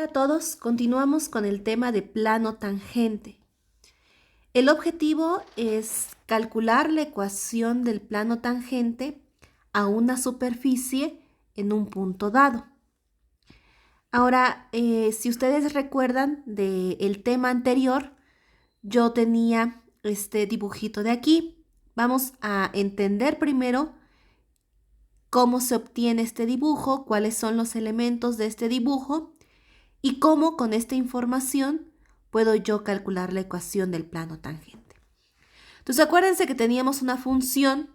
a todos, continuamos con el tema de plano tangente. El objetivo es calcular la ecuación del plano tangente a una superficie en un punto dado. Ahora, si ustedes recuerdan del tema anterior, yo tenía este dibujito de aquí. Vamos a entender primero cómo se obtiene este dibujo, cuáles son los elementos de este dibujo y cómo con esta información puedo yo calcular la ecuación del plano tangente. Entonces acuérdense que teníamos una función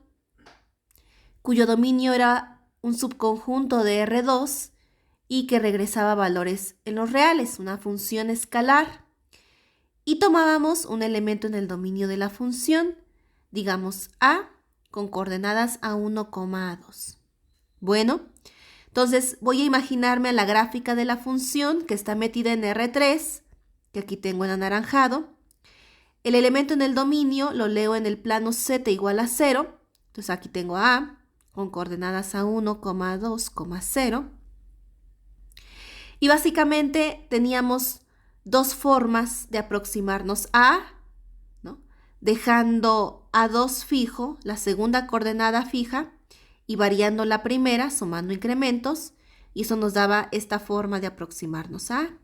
cuyo dominio era un subconjunto de R2 y que regresaba valores en los reales, una función escalar. Y tomábamos un elemento en el dominio de la función, digamos A, con coordenadas A1, A2. Bueno, entonces voy a imaginarme a la gráfica de la función que está metida en R3, que aquí tengo en anaranjado. El elemento en el dominio lo leo en el plano z igual a 0. Entonces aquí tengo A con coordenadas A1, A2, 0. Y básicamente teníamos dos formas de aproximarnos a A, ¿no? Dejando A2 fijo, la segunda coordenada fija, y variando la primera, sumando incrementos, y eso nos daba esta forma de aproximarnos a A.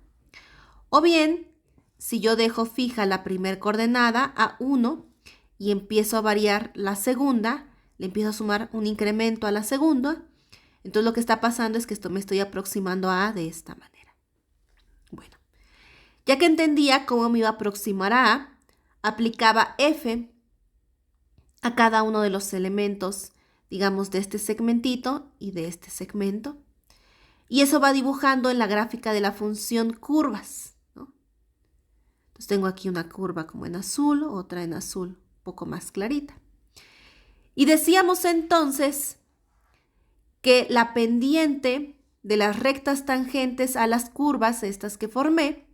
O bien, si yo dejo fija la primera coordenada, A1, y empiezo a variar la segunda, le empiezo a sumar un incremento a la segunda, entonces lo que está pasando es que me estoy aproximando a A de esta manera. Bueno, ya que entendía cómo me iba a aproximar a A, aplicaba F a cada uno de los elementos, digamos, de este segmentito y de este segmento. Y eso va dibujando en la gráfica de la función curvas, ¿no? Entonces tengo aquí una curva como en azul, otra en azul un poco más clarita. Y decíamos entonces que la pendiente de las rectas tangentes a las curvas, estas que formé,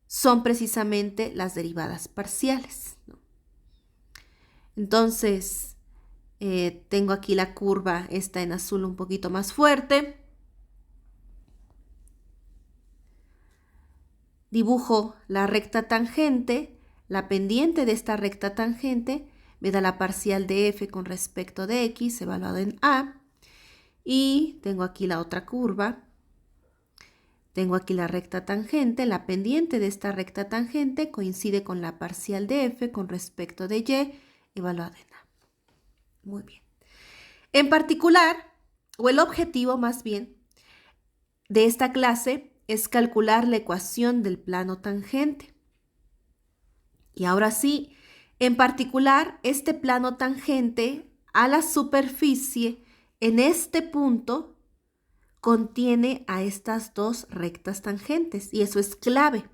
son precisamente las derivadas parciales, ¿no? Entonces, tengo aquí la curva, esta en azul un poquito más fuerte. Dibujo la recta tangente, la pendiente de esta recta tangente me da la parcial de f con respecto de x evaluado en a. Y tengo aquí la otra curva. Tengo aquí la recta tangente, la pendiente de esta recta tangente coincide con la parcial de f con respecto de y evaluado en a. Muy bien. En particular, o el objetivo más bien, de esta clase es calcular la ecuación del plano tangente. Y ahora sí, en particular, este plano tangente a la superficie en este punto contiene a estas dos rectas tangentes y eso es clave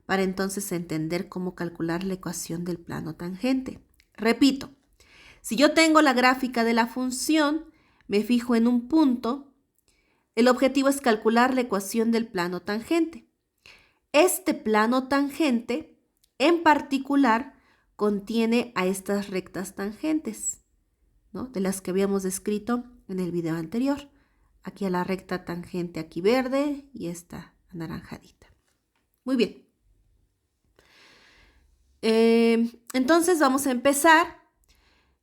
para entonces entender cómo calcular la ecuación del plano tangente. Repito, si yo tengo la gráfica de la función, me fijo en un punto, el objetivo es calcular la ecuación del plano tangente. Este plano tangente, en particular, contiene a estas rectas tangentes, ¿no? De las que habíamos descrito en el video anterior. Aquí a la recta tangente aquí verde y esta anaranjadita. Muy bien. Entonces vamos a empezar.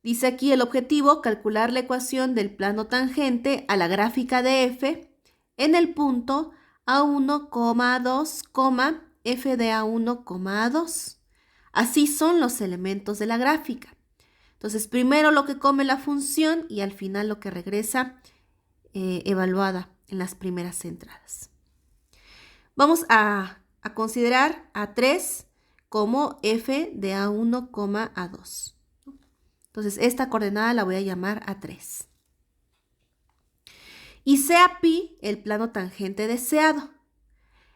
Dice aquí el objetivo, calcular la ecuación del plano tangente a la gráfica de f en el punto A1, A2, f de A1, A2. Así son los elementos de la gráfica. Entonces, primero lo que come la función y al final lo que regresa evaluada en las primeras entradas. Vamos a considerar A3 como f de A1, A2. Entonces, esta coordenada la voy a llamar A3. Y sea pi el plano tangente deseado.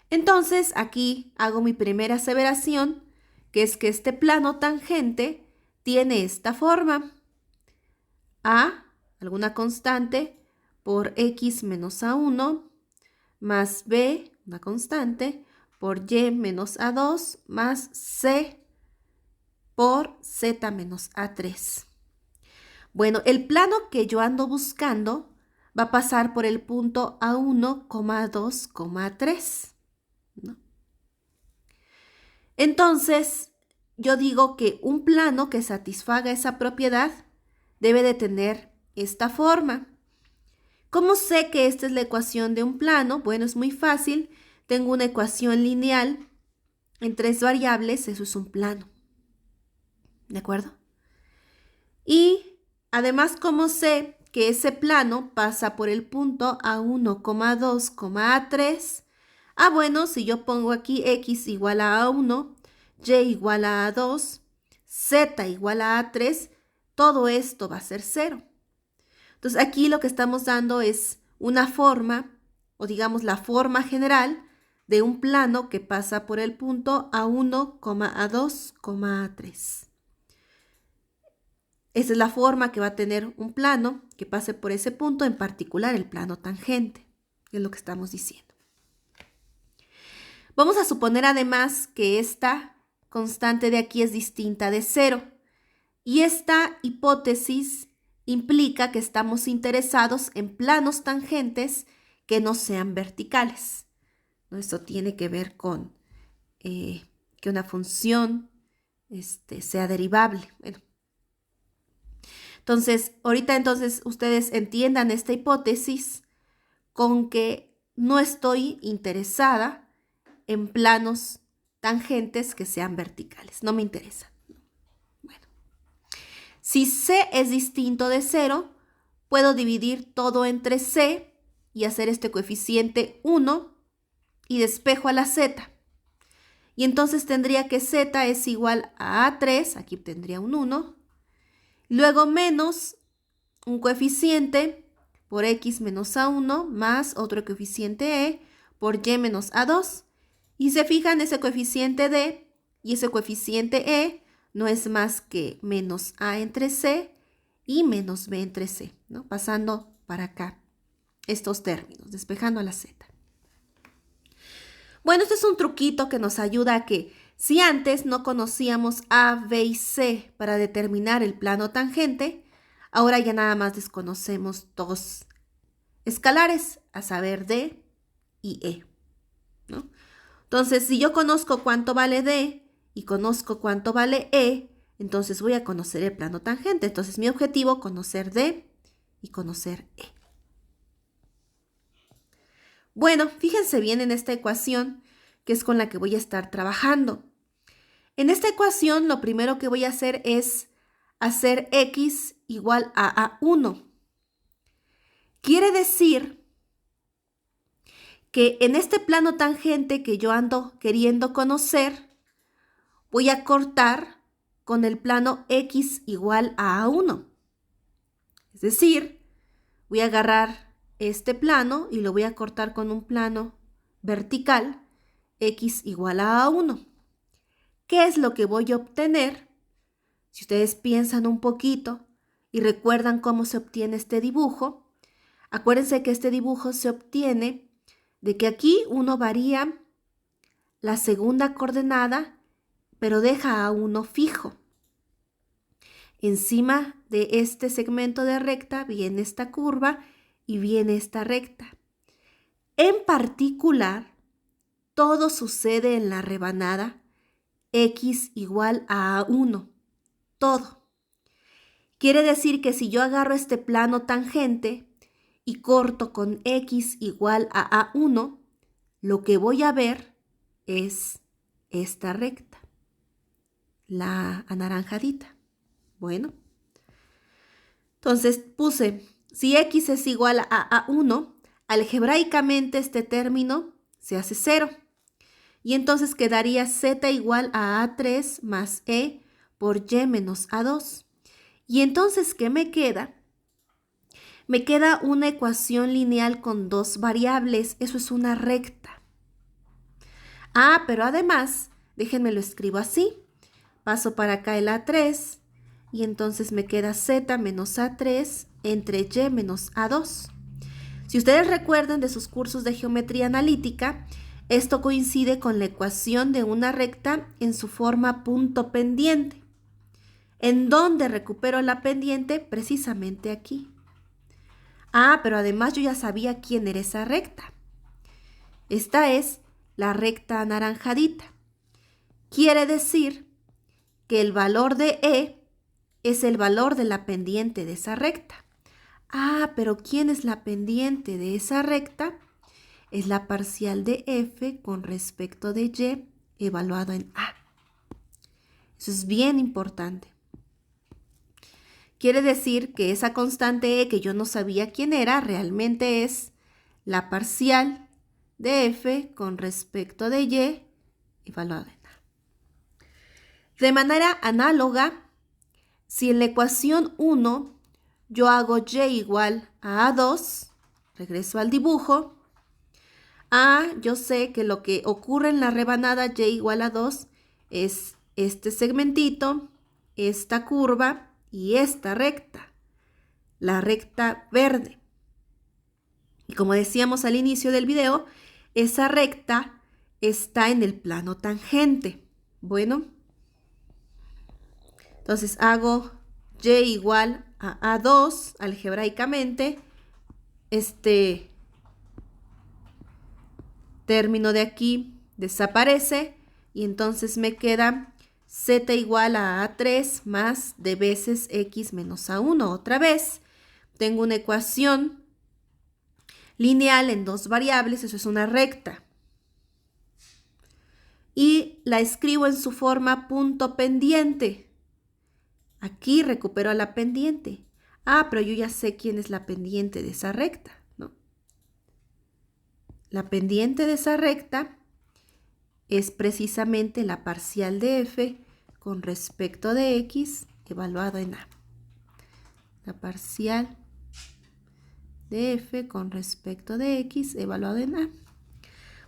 Entonces, aquí hago mi primera aseveración, que es que este plano tangente tiene esta forma. A, alguna constante, por x menos A1, más b, una constante, por y menos A2, más c por z menos A3. Bueno, el plano que yo ando buscando va a pasar por el punto A1, A2, A3. ¿no? Entonces, yo digo que un plano que satisfaga esa propiedad debe de tener esta forma. ¿Cómo sé que esta es la ecuación de un plano? Bueno, es muy fácil. Tengo una ecuación lineal en 3 variables, eso es un plano. ¿De acuerdo? Y además, ¿cómo sé que ese plano pasa por el punto A1, 2, A3? Ah, bueno, si yo pongo aquí x igual a A1, y igual a A2, z igual a A3, todo esto va a ser 0. Entonces, aquí lo que estamos dando es una forma, o digamos la forma general de un plano que pasa por el punto A1, A2, A3. Esa es la forma que va a tener un plano que pase por ese punto, en particular el plano tangente, es lo que estamos diciendo. Vamos a suponer además que esta constante de aquí es distinta de 0 y esta hipótesis implica que estamos interesados en planos tangentes que no sean verticales. Esto tiene que ver con que una función sea derivable. Bueno. Entonces, ahorita ustedes entiendan esta hipótesis con que no estoy interesada en planos tangentes que sean verticales. No me interesa. Bueno. Si C es distinto de 0, puedo dividir todo entre C y hacer este coeficiente 1 y despejo a la Z. Y entonces tendría que Z es igual a A3, aquí tendría un 1, luego menos un coeficiente por X menos A1 más otro coeficiente E por Y menos A2. Y se fijan, ese coeficiente D y ese coeficiente E no es más que menos A entre C y menos B entre C, ¿no? Pasando para acá estos términos, despejando a la Z. Bueno, este es un truquito que nos ayuda a que si antes no conocíamos A, B y C para determinar el plano tangente, ahora ya nada más desconocemos 2 escalares, a saber D y E, ¿no? Entonces, si yo conozco cuánto vale D y conozco cuánto vale E, entonces voy a conocer el plano tangente. Entonces, mi objetivo, conocer D y conocer E. Bueno, fíjense bien en esta ecuación, que es con la que voy a estar trabajando. En esta ecuación, lo primero que voy a hacer es hacer X igual a A1. Quiere decir que en este plano tangente que yo ando queriendo conocer, voy a cortar con el plano X igual a A1. Es decir, voy a agarrar este plano y lo voy a cortar con un plano vertical, X igual a A1. ¿Qué es lo que voy a obtener? Si ustedes piensan un poquito y recuerdan cómo se obtiene este dibujo, acuérdense que este dibujo se obtiene de que aquí uno varía la segunda coordenada, pero deja a uno fijo. Encima de este segmento de recta viene esta curva y viene esta recta. En particular, todo sucede en la rebanada X igual a 1. Todo. Quiere decir que si yo agarro este plano tangente y corto con X igual a A1, lo que voy a ver es esta recta, la anaranjadita. Bueno, entonces puse, si X es igual a A1, algebraicamente este término se hace 0. Y entonces quedaría Z igual a A3 más E por Y menos A2. Y entonces, ¿qué me queda? Me queda una ecuación lineal con 2 variables. Eso es una recta. Ah, pero además, déjenme lo escribo así. Paso para acá el A3 y entonces me queda Z menos A3 entre Y menos A2. Si ustedes recuerdan de sus cursos de geometría analítica, esto coincide con la ecuación de una recta en su forma punto pendiente. ¿En dónde recupero la pendiente? Precisamente aquí. Ah, pero además yo ya sabía quién era esa recta. Esta es la recta anaranjadita. Quiere decir que el valor de E es el valor de la pendiente de esa recta. Ah, pero ¿quién es la pendiente de esa recta? Es la parcial de F con respecto de Y evaluado en A. Eso es bien importante. Quiere decir que esa constante E que yo no sabía quién era, realmente es la parcial de F con respecto de Y evaluado en A. De manera análoga, si en la ecuación 1 yo hago Y igual a A2, regreso al dibujo, yo sé que lo que ocurre en la rebanada Y igual a 2 es este segmentito, esta curva y esta recta, la recta verde. Y como decíamos al inicio del video, esa recta está en el plano tangente. Bueno, entonces hago Y igual a A2 algebraicamente. Este término de aquí desaparece y entonces me queda Z igual a A3 más de veces X menos A1. Otra vez tengo una ecuación lineal en dos variables, eso es una recta. Y la escribo en su forma punto pendiente. Aquí recupero a la pendiente. Pero yo ya sé quién es la pendiente de esa recta, ¿no? La pendiente de esa recta es precisamente la parcial de F con respecto de X evaluado en A. La parcial de F con respecto de X evaluado en A.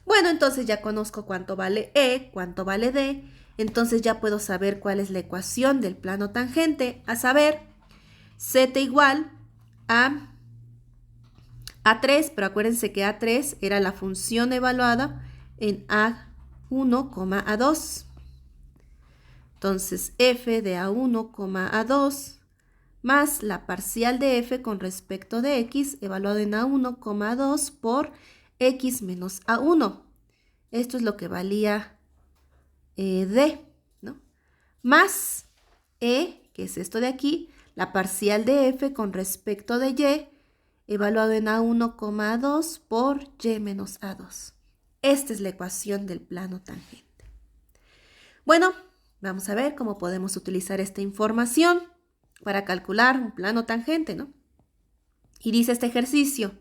Bueno, entonces ya conozco cuánto vale E, cuánto vale D. Entonces ya puedo saber cuál es la ecuación del plano tangente, a saber, Z igual a A3, pero acuérdense que A3 era la función evaluada en A1, A2. Entonces, F de A1, A2 más la parcial de F con respecto de X evaluado en A1, A2 por X menos A1. Esto es lo que valía D, ¿no? Más E, que es esto de aquí, la parcial de F con respecto de Y evaluado en A1, A2 por Y menos A2. Esta es la ecuación del plano tangente. Bueno, vamos a ver cómo podemos utilizar esta información para calcular un plano tangente, ¿no? Y dice este ejercicio: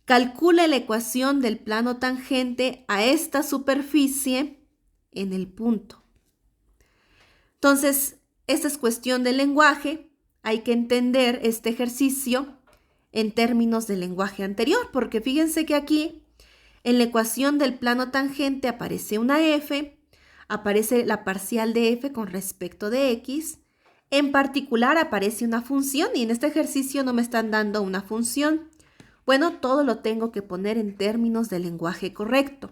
calcule la ecuación del plano tangente a esta superficie en el punto. Entonces, esta es cuestión del lenguaje. Hay que entender este ejercicio en términos del lenguaje anterior, porque fíjense que aquí en la ecuación del plano tangente aparece una F, aparece la parcial de F con respecto de X, en particular aparece una función y en este ejercicio no me están dando una función. Bueno, todo lo tengo que poner en términos del lenguaje correcto.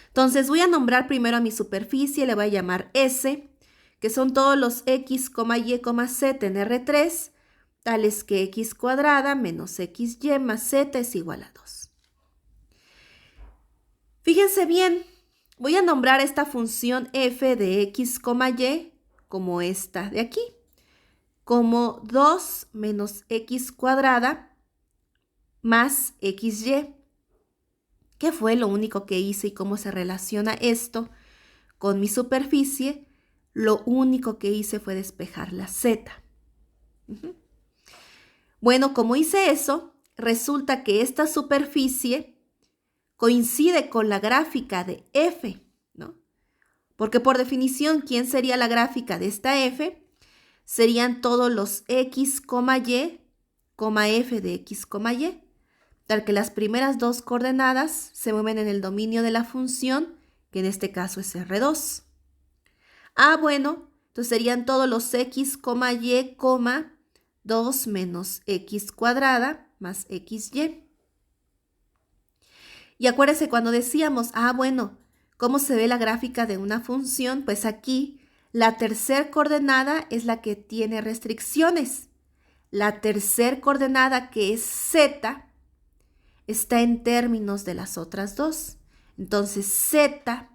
Entonces voy a nombrar primero a mi superficie, le voy a llamar S, que son todos los X, Y, Z en R3, tales que X cuadrada menos XY más Z es igual a 2. Fíjense bien, voy a nombrar esta función F de X, Y como esta de aquí, como 2 menos X cuadrada más XY. ¿Qué fue lo único que hice y cómo se relaciona esto con mi superficie? Lo único que hice fue despejar la Z. Bueno, como hice eso, resulta que esta superficie coincide con la gráfica de F, ¿no? Porque por definición, ¿quién sería la gráfica de esta F? Serían todos los X, Y, F de X, Y, tal que las primeras dos coordenadas se mueven en el dominio de la función, que en este caso es R2. Bueno, entonces serían todos los X, Y, 2 menos X cuadrada más XY. Y acuérdense cuando decíamos, bueno, ¿cómo se ve la gráfica de una función? Pues aquí la tercer coordenada es la que tiene restricciones. La tercer coordenada, que es Z, está en términos de las otras dos. Entonces z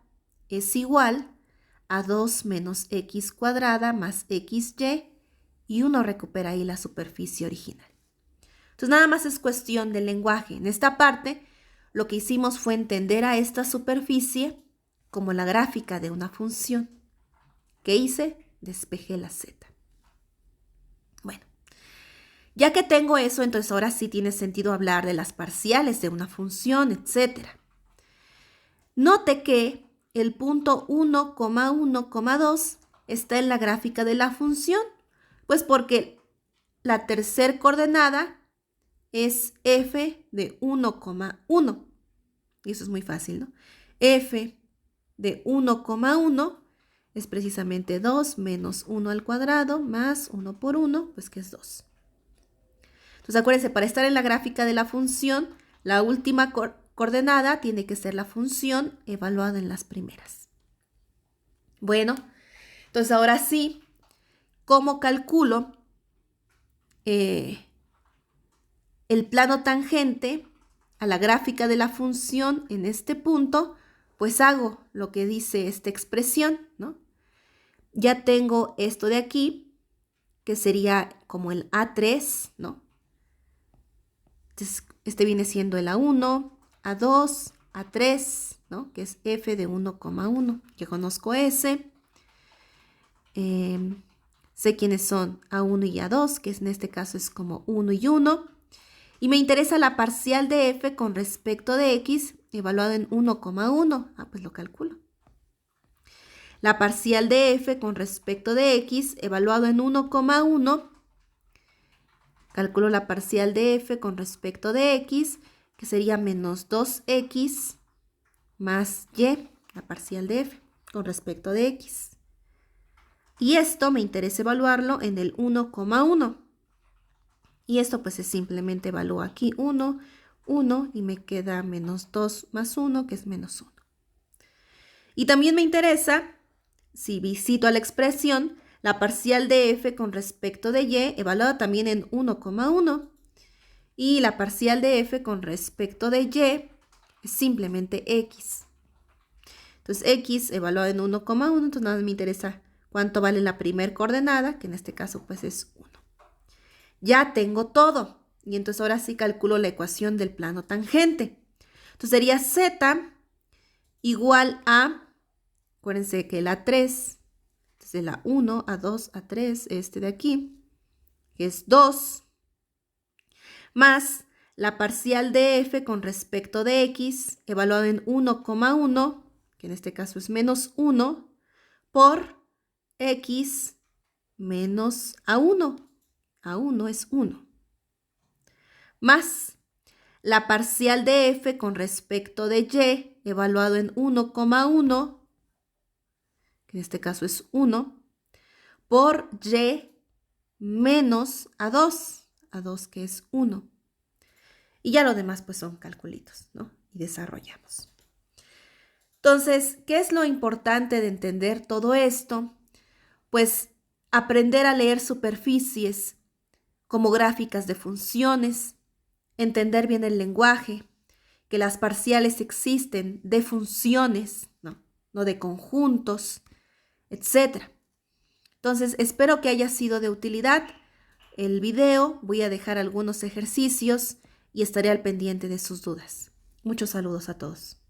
es igual a 2 menos x cuadrada más xy y uno recupera ahí la superficie original. Entonces nada más es cuestión del lenguaje. En esta parte lo que hicimos fue entender a esta superficie como la gráfica de una función. ¿Qué hice? Despejé la z. Bueno, ya que tengo eso, entonces ahora sí tiene sentido hablar de las parciales de una función, etc. Note que el punto 1,1,2 está en la gráfica de la función, pues porque la tercer coordenada es f de 1,1. Y eso es muy fácil, ¿no? F de 1,1 es precisamente 2 menos 1 al cuadrado más 1 por 1, pues que es 2. Entonces acuérdense, para estar en la gráfica de la función, la última coordenada tiene que ser la función evaluada en las primeras. Bueno, entonces ahora sí, ¿cómo calculo el plano tangente a la gráfica de la función en este punto? Pues hago lo que dice esta expresión, ¿no? Ya tengo esto de aquí, que sería como el A3, ¿no? Entonces, este viene siendo el A1, A2, A3, ¿no? Que es f de 1,1. Yo conozco ese. Sé quiénes son A1 y A2, que en este caso es como 1 y 1. Y me interesa la parcial de f con respecto de x evaluado en 1,1. Ah, pues lo calculo. La parcial de f con respecto de x evaluado en 1,1. Calculo la parcial de f con respecto de x, que sería menos 2x más y, la parcial de f con respecto de x. Y esto me interesa evaluarlo en el 1,1. Y esto pues es simplemente evalúo aquí 1, 1 y me queda menos 2 más 1, que es menos 1. Y también me interesa, si visito a la expresión, la parcial de f con respecto de y evaluada también en 1,1. Y la parcial de f con respecto de y es simplemente x. Entonces x evaluado en 1,1, entonces nada más me interesa cuánto vale la primer coordenada, que en este caso pues es 1. Ya tengo todo. Y entonces ahora sí calculo la ecuación del plano tangente. Entonces sería z igual a, acuérdense que la 3, desde la 1 a 2 a 3, este de aquí, que es 2, más la parcial de f con respecto de x, evaluado en 1,1, que en este caso es menos 1, por x menos a1. A1 es 1. Más la parcial de f con respecto de y, evaluado en 1,1, que en este caso es 1, por y menos a2, a2 que es 1. Y ya lo demás pues son calculitos, ¿no? Y desarrollamos. Entonces, ¿qué es lo importante de entender todo esto? Pues aprender a leer superficies como gráficas de funciones, entender bien el lenguaje, que las parciales existen de funciones, no de conjuntos, etc. Entonces, espero que haya sido de utilidad el video. Voy a dejar algunos ejercicios y estaré al pendiente de sus dudas. Muchos saludos a todos.